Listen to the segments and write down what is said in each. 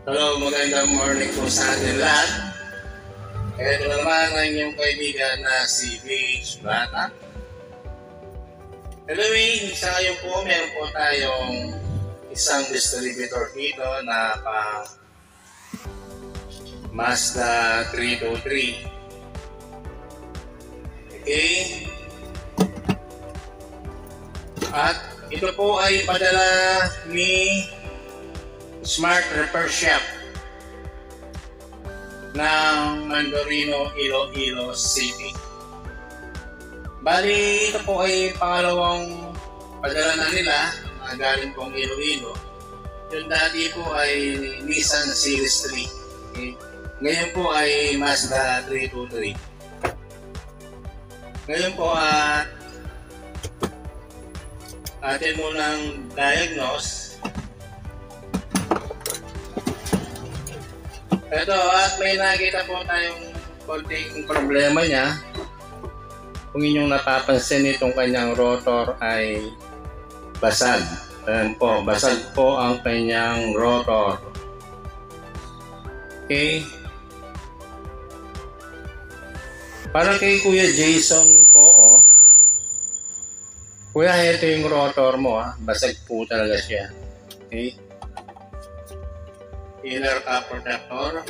Hello, magandang morning po sa atin lahat. Ito na naman ang inyong kaibigan na si Beach Bata. Anyway, sa ngayon po, meron po tayong isang distributor dito na pang Mazda 323. Okay. At ito po ay padala ni Smart Repair Shop ng Mandorino, Iloilo City. Bali, ito po ay pangalawang padala na nila na galing pong Iloilo. Yung dati po ay Nissan Series 3. Okay. Ngayon po ay Mazda 323. Ngayon po atin munang diagnose. Ito, at may nakita po tayong konting problema niya. Kung inyong napapansin, itong kanyang rotor ay basag. Ayan po, basag po ang kanyang rotor. Okay. Para kay Kuya Jason po, Kuya, ito yung rotor mo, basag po talaga siya. Okay. Inner cup protector.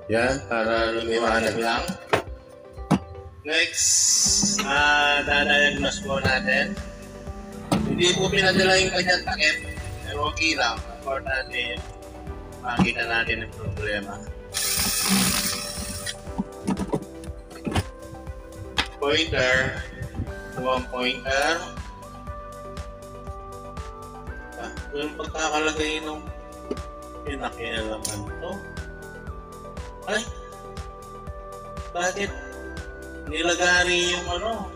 Yan, para lumiwanag lang. Next, dadiagnose po natin. Hindi po pinadala yung kanyang takip, pero okay lang. Importante, makita natin ang problema. Pointer. One pointer. Yung pagkakalagay ng pinakialaman to. Ay! Bakit nilagari yung ano?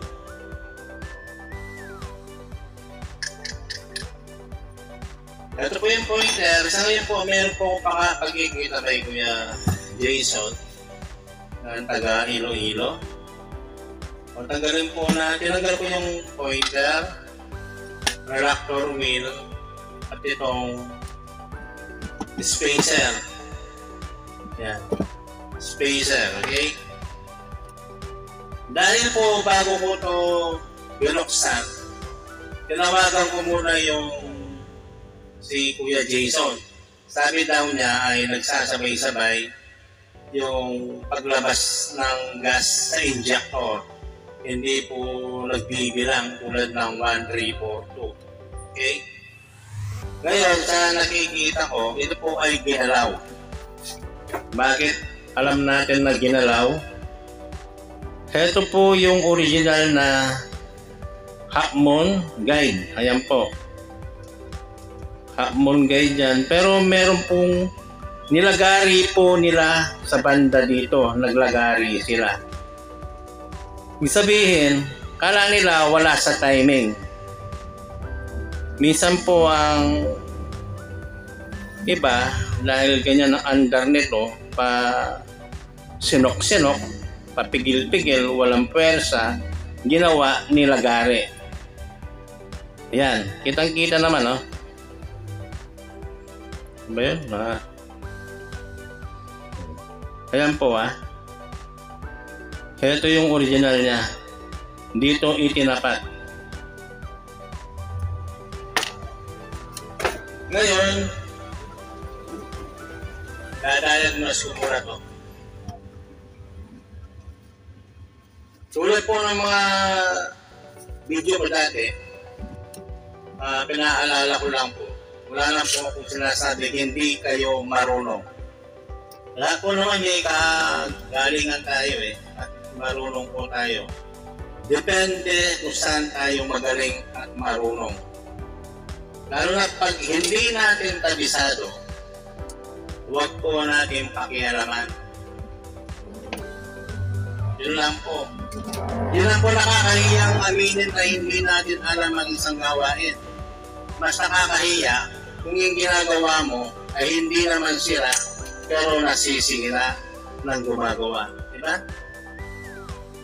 Ito po yung pointer. Sa ngayon po, meron po pagkikita kay Kuya Jason ng taga Iloilo. O tanggalin po tinanggal ko yung pointer, reactor wheel, at itong spacer. Yan. Spacer, okay? Dahil po bago ko ito binuksan, tinawagan ko muna yung si Kuya Jason. Sabi daw niya ay nagsasabay-sabay yung paglabas ng gas sa injector. Hindi po nagbibilang tulad ng 1, 3, 4, 2. Okay? Ngayon, sa nakikita ko, ito po ay ginalaw. Bakit alam natin na ginalaw? Ito po yung original na half moon guide. Ayan po. Half moon guide yan. Pero meron pong nilagari po nila sa banda dito. Naglagari sila. Ibig sabihin, kala nila wala sa timing. Minsan po ang iba, dahil ganyan ang under nito, pa sinok-sinok, papigil-pigil, walang pwersa, ginawa nilagari. Yan, kitang-kita naman, no? Ba yun? Ayan po, Ito yung original niya. Dito itinapat. Ngayon, dadiagnose ko muna to. Tulad po ng mga video ko dati, pinaalala ko lang po. Wala na po akong sinasabi, hindi kayo marunong. Lahat po naman may kagalingan tayo at marunong po tayo. Depende kung saan tayo magaling at marunong. Lalo na pag hindi natin kabisado, huwag po natin pakialaman. Yun lang po. Yun lang po nakakahiyang aminin na hindi natin alam ang isang gawain. Mas nakakahiya kung yung ginagawa mo ay hindi naman sila pero nasisira ng gumagawa. Diba?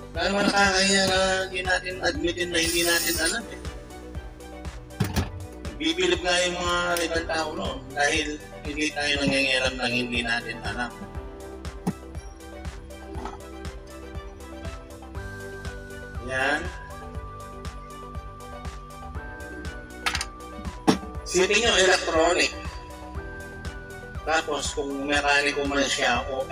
Lalo nakakahiya na hindi natin admitin na hindi natin alam Bibilib nga yung mga ibang tao noon dahil hindi tayo nangingialam ng hindi natin alam. Yan. Sipin nyo, electronic. Tapos kung mekaniko man siya o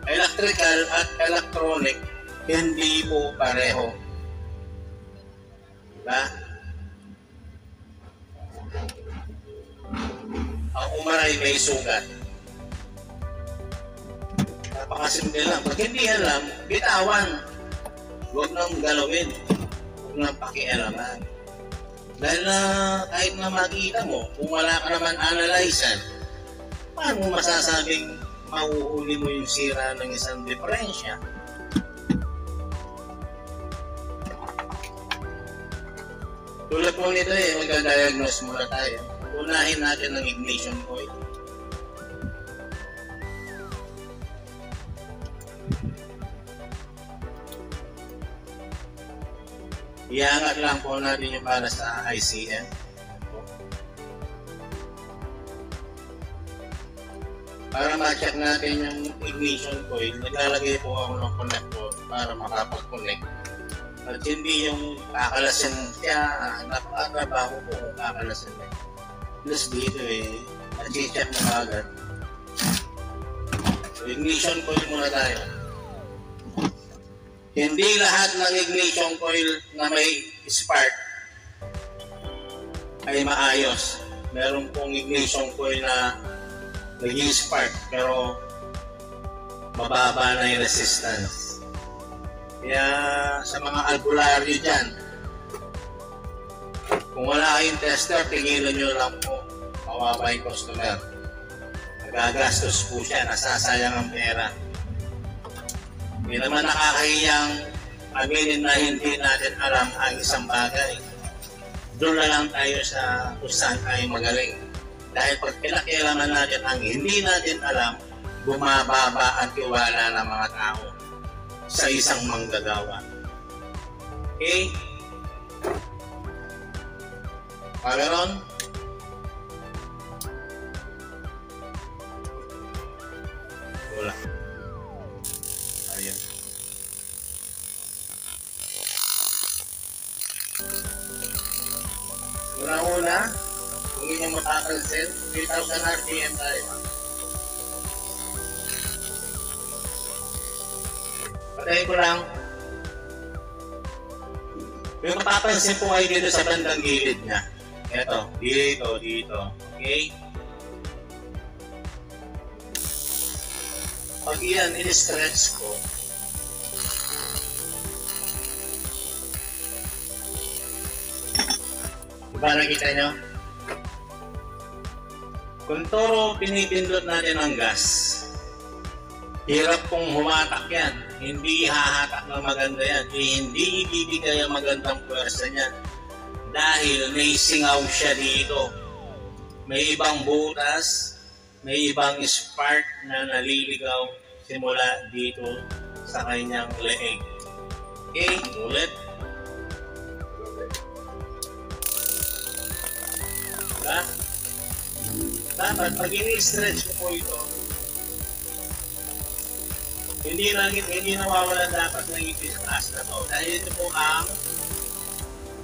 electrical at electronic, hindi po pareho. Diba? Ang umaray may sugat. Napakasimple lang. Pag hindi alam, bitawan. Huwag nang galawin. Huwag nang pakialaman. Dahil na kahit na makita mo, kung wala ka naman analyzer, paano mo masasabing mahuhuli mo yung sira ng isang diferensya? Tulad po nito magda-diagnose muna tayo. Unahin natin ang ignition coil. Iangat lang po natin yung para sa ICM. Para ma-check natin yung ignition coil, naglalagay po ako ng connector para makapag-connect. At hindi yung kakalasin siya, napakatrabaho po kung kakalasin niya. Plus dito nag-check mo agad. So, ignition coil muna tayo. Hindi lahat ng ignition coil na may spark ay maayos. Meron pong ignition coil na nag-spark pero mababa na yung resistance. Kaya sa mga albularyo dyan, kung wala kayong tester, tigilan nyo lang po, mawawala yung customer. Nagagastos po siya, nasasayang ang pera. Hindi naman nakakahiyang aminin na hindi natin alam ang isang bagay. Doon na lang tayo sa kung saan tayo magaling. Dahil pag pinakialaman natin ang hindi natin alam, bumababa ang tiwala ng mga tao sa isang manggagawa. Okay? Pagaron? Wala. Ayan. Una-una, kung inyong matakalsin, 3,000 RPM tayo. Patayin ko lang. Yung mapapansin po kayo dito sa bandang gilid niya. Ito, dito. Okay? Pag yan, in-stretch ko, diba nakita nyo? Kung toro pinipindot natin ang gas, hirap pong humatak yan. Hindi hahatak ng maganda yan. Hindi ibibigay ang magandang pwersa niya. Dahil may singaw siya dito. May ibang butas, may ibang spark na naliligaw simula dito sa kanyang leeg. Okay, ulit. Diba? Dapat pag ini-stretch ko po ito, hindi nawawala dapat ng ipis sa taas na to.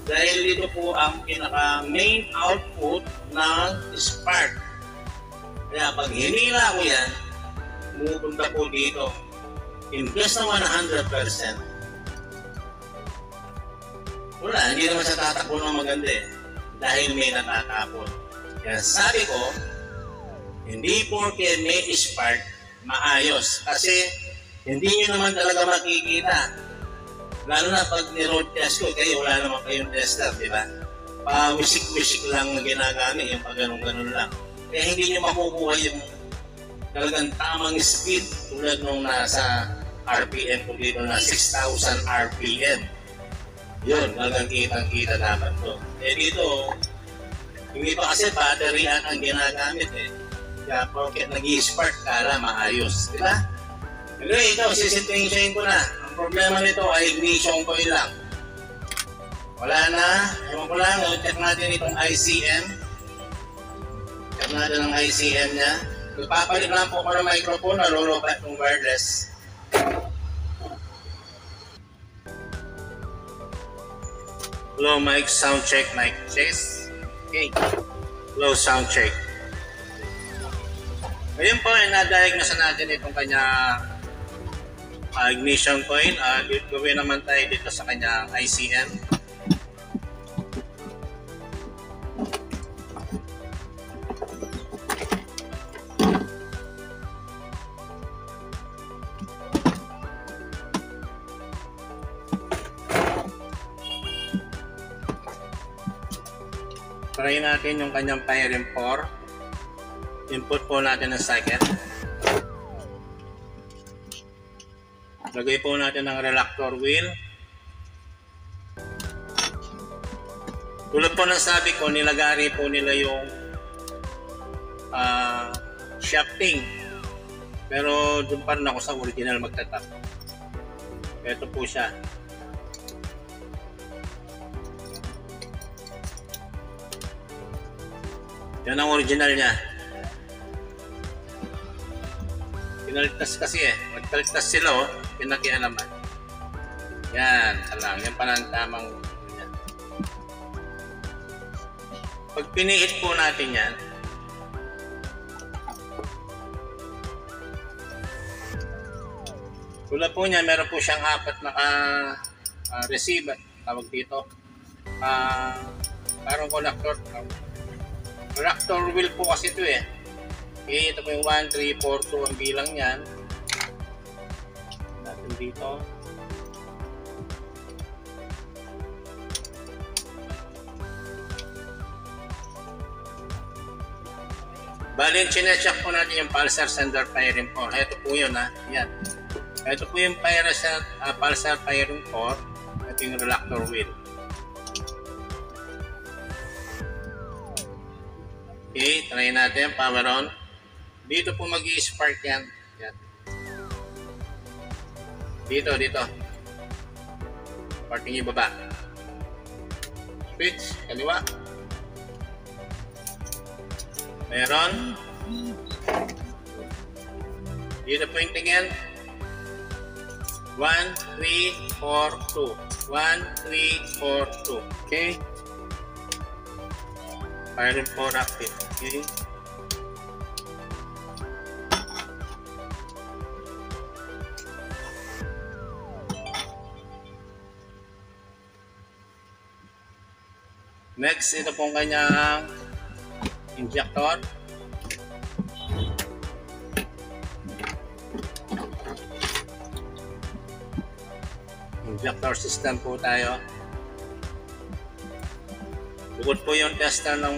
Dahil dito po ang pinaka main output ng spark. Kaya pag hinila ko yan, pumupunta po dito. Imbes na 100%. Wala, hindi naman siya tatakbo ng maganda dahil may natatapon. Kaya sabi ko, hindi porke may spark, maayos. Kasi hindi nyo naman talaga makikita. Lalo na pag ni-road test ko, kayo wala naman kayong tester, di ba? Pa-wisik-wisik lang na ginagamit, yung pag-ganun-ganun lang. Kaya hindi nyo makukuha yung talagang tamang speed tulad nung nasa RPM ko dito na 6,000 RPM. Yun, talagang kitang-kita dapat to. Dito, hindi pa kasi battery ang ginagamit Kaya porket nag-i-spark, kala maayos, di ba? Anyway, ito, sisintingsyahin ko na. Ang problema nito ay ignition coil lang. Wala na. Ewan ko lang. Check natin itong ICM. Check natin ang ICM niya. Ipapalit lang po ko ng microphone. Nalulubat itong wireless. Low mic sound check, mic test. Okay. Low sound check. Ngayon po ay na-diagnose natin itong kanya ignition coil. Gawin naman tayo dito sa kanya ICM. Try natin yung kanyang firing port. Input po natin ng socket. Lagay po natin ng reluctor wheel. Tulad po ng sabi ko, nilagari po nila yung shafting. Pero doon pa rin ako sa original magtatap. Ito po siya. Yan ang original niya. Pinaligtas kasi Nagtaligtas sila pinakialaman. Yan, lang. Yan pala ang tamang yan. Pag pinihit po natin yan, tulad po niya, meron po siyang 4 na receiver. Tawag dito. Parang connector. Reactor wheel po kasi ito Okay, ito po yung 1, 3, 4, 2 ang bilang yan. Natin dito. Bali, chinecheck po natin yung pulsar sender firing port. Ito po yun Yan. Ito po yung pulsar firing port. Ito yung reactor wheel. Okay, try natin. Power on. Dito po mag-i-spark yan. Dito. Sparking yung baba. Switch, kaliwa. Meron. Dito po yung tingin. 1, 3, 4, 2. 1, 3, 4, 2. Okay. Firing port active. Okay. Next, ito pong kanyang injector. Injector system po tayo. Bukod po yung tester ng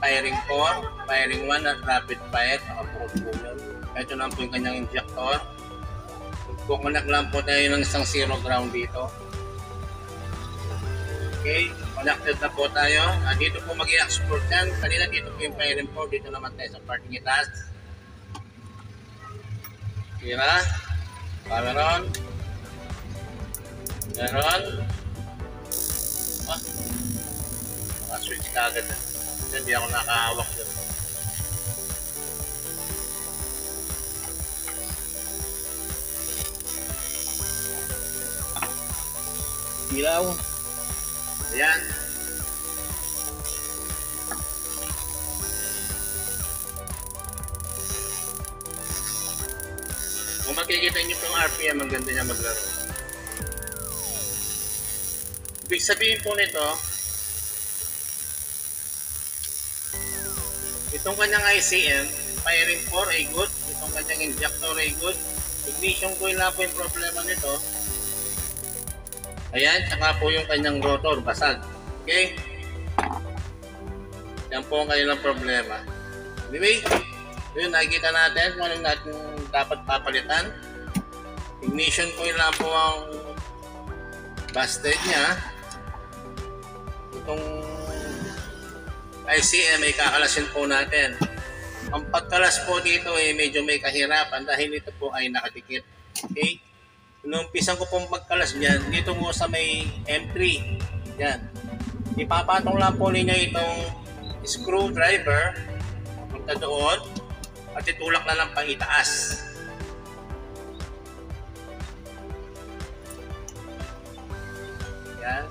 firing 4, firing 1 at rapid fire. Nakabukod po yun. Ito lang po yung kanyang injector. Kukunak lang po tayo ng isang zero ground dito. Okay, connected na po tayo. Dito po mag-i-export yan. Kanina dito po yung firing 4. Dito naman tayo sa parting itaas. Tira. Power on. Meron. Switch ka agad hindi ako nakahawak dun. Ilaw. Ayan. Kung makikita nyo itong RPM, ang ganda niya maglaro. Ibig sabihin po nito, itong kanyang ICM, firing 4 ay good. Itong kanyang injector ay good. Ignition coil na po yung problema nito. Ayan, tsaka po yung kanyang rotor, basag. Okay? Yan po ang kanilang problema. Anyway, yun, nakikita natin kung anong natin dapat papalitan. Ignition coil na po ang busted niya. Itong ICM ay kakalasin po natin. Ang pagkalas po dito ay medyo may kahirapan dahil ito po ay nakadikit. Okay? Nung pisang ko pong magkalas dyan, dito mo sa may M3. Yan. Ipapatong lang po ninyo itong screwdriver punta doon at itulak na lang pang itaas. Yan.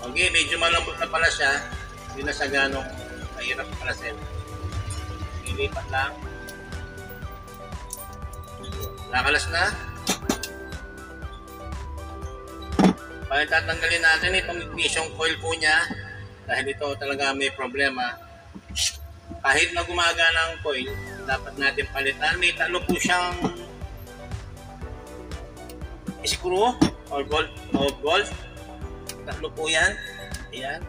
Okay, medyo malambot na pala siya. Hindi na siya ganong mahirap kalasin. Ilipat lang. Nakalas na. Bakit tatanggalin natin itong ignition coil po niya dahil ito talaga may problema. Kahit na gumagana ang coil, dapat natin palitan. May talo po siyang screw or bolt. Tatlo po yan. Ayan.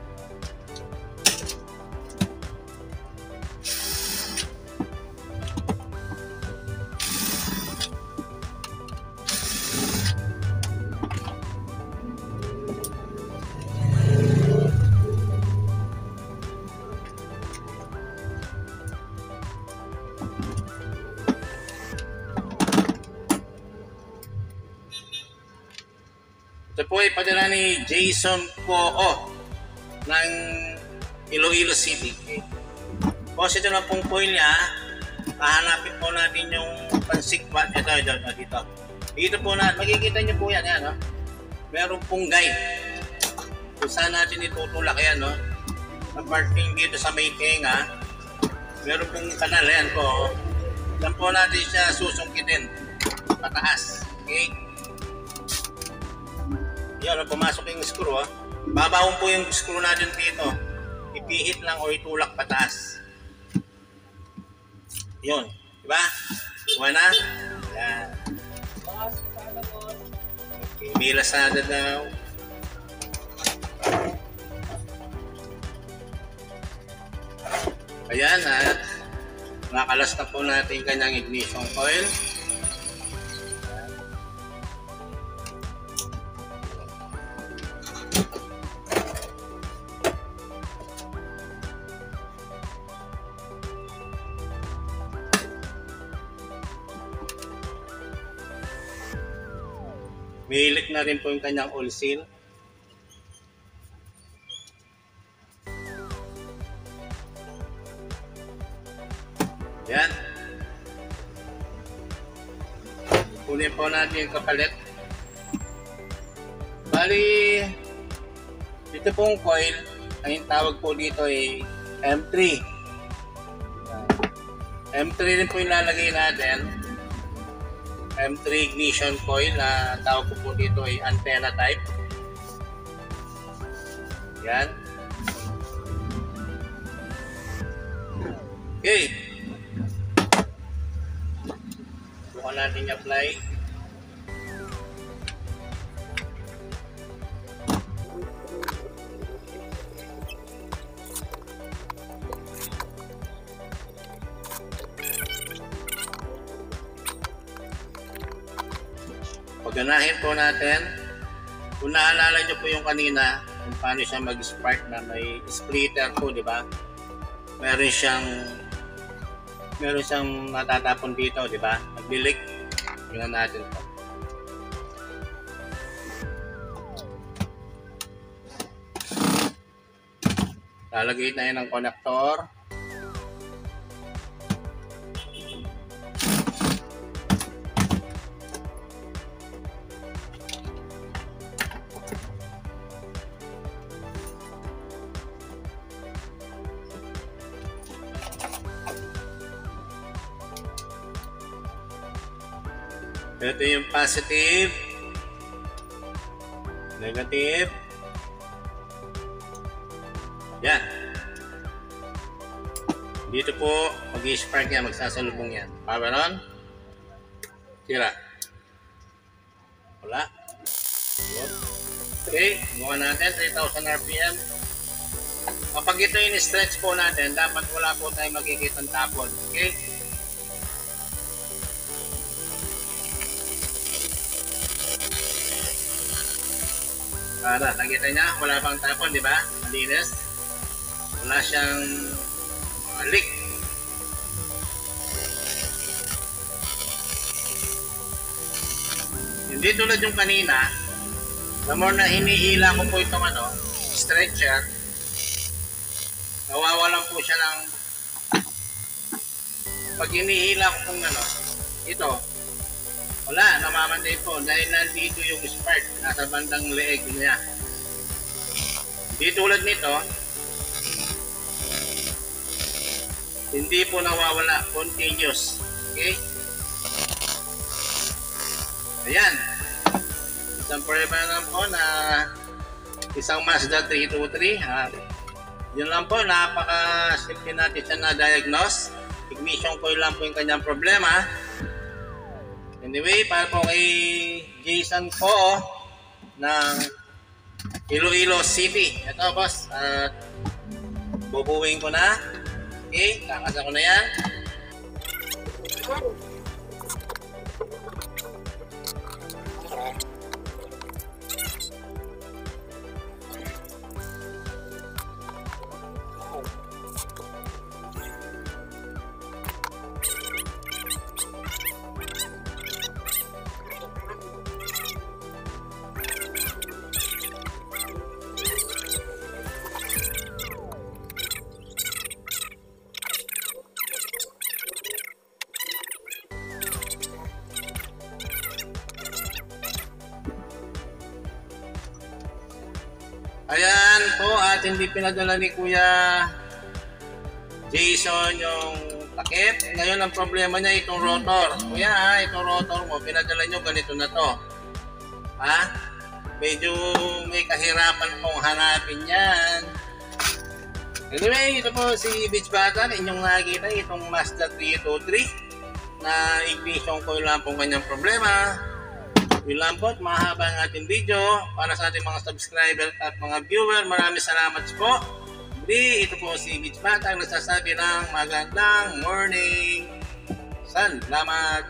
Ito po ay padala ni Jason Poo ng Iloilo City. Okay. Boss, ito na pong coil niya. Hahanapin po natin yung pansikbat. Ito, dito. Dito po na, makikita nyo po yan. No? Meron pong guide. Kung saan natin itutulak yan. No? Ang parting dito sa may tenga. Meron pong kanal. Yan po. Yan po natin siya susungkitin. Pataas. Okay? Yan, pumasok yung screw. Babawon po yung screw natin dito. Ipihit lang o itulak pataas. Yun. Diba? Kuha na? Yan. Okay, may lasada daw. Ayan at nakalas na po natin kanyang ignition coil. May ilik na rin po yung kanyang oil seal. Yan. Kunin po natin yung kapalit. Bali, dito pong coil, ang tawag po dito ay M3. M3 rin po yung lalagay natin. M3 ignition coil na tawag ko po dito ay antenna type. Yan. Okay. Bukan natin i-apply. Paganahin po natin. Kung naalala nyo po yung kanina, kung paano siya mag-spark na may splitter po, di ba? Meron siyang natatapon dito, di ba? Nag-leak. Tingnan natin po. Lalagay na yun ng connector. Ito yung positive, negative. Yan. Dito po, mag-i-spark yan, magsasalubong yan. Power on. Tira. Wala. Okay, buka natin, 3,000 RPM. Kapag ito yung stretch po natin, dapat wala po tayong magkikitang tapon. Okay? Para, nakita niya, wala pang tapon, di ba? Malinis. Wala siyang leak. Hindi tulad yung kanina, the more na hinihila ko po itong stretcher, nawawalan po siya ng, pag hinihila ko kung ito, wala, namamatay po dahil nandito yung spark, nasa bandang leeg niya. Hindi tulad nito, hindi po nawawala, continuous. Okay? Ayan. Isang forever lang po na isang Mazda 323. Yun lang po, napaka-simple natin siya na-diagnose. Ignition coil lang po yung kanyang problema. Anyway, para po kay Jason po ng Iloilo City. Ito boss, at bubuwing ko na. Okay, kakasa ko na yan. Ayan po, at hindi pinadala ni Kuya Jason yung takip. Ngayon ang problema niya itong rotor. Kuya itong rotor mo, pinadala nyo ganito na to. Medyo may kahirapan pong hanapin yan. Anyway, ito po si Beach Bata. Inyong nakikita itong Mazda 323 na ignition coil lang pong kanyang problema. Yun lang po, mahaba ang ating video para sa ating mga subscriber at mga viewer. Maraming salamat po. Ito po si Beach Bata ang nagsasabi ng magandang morning. Salamat.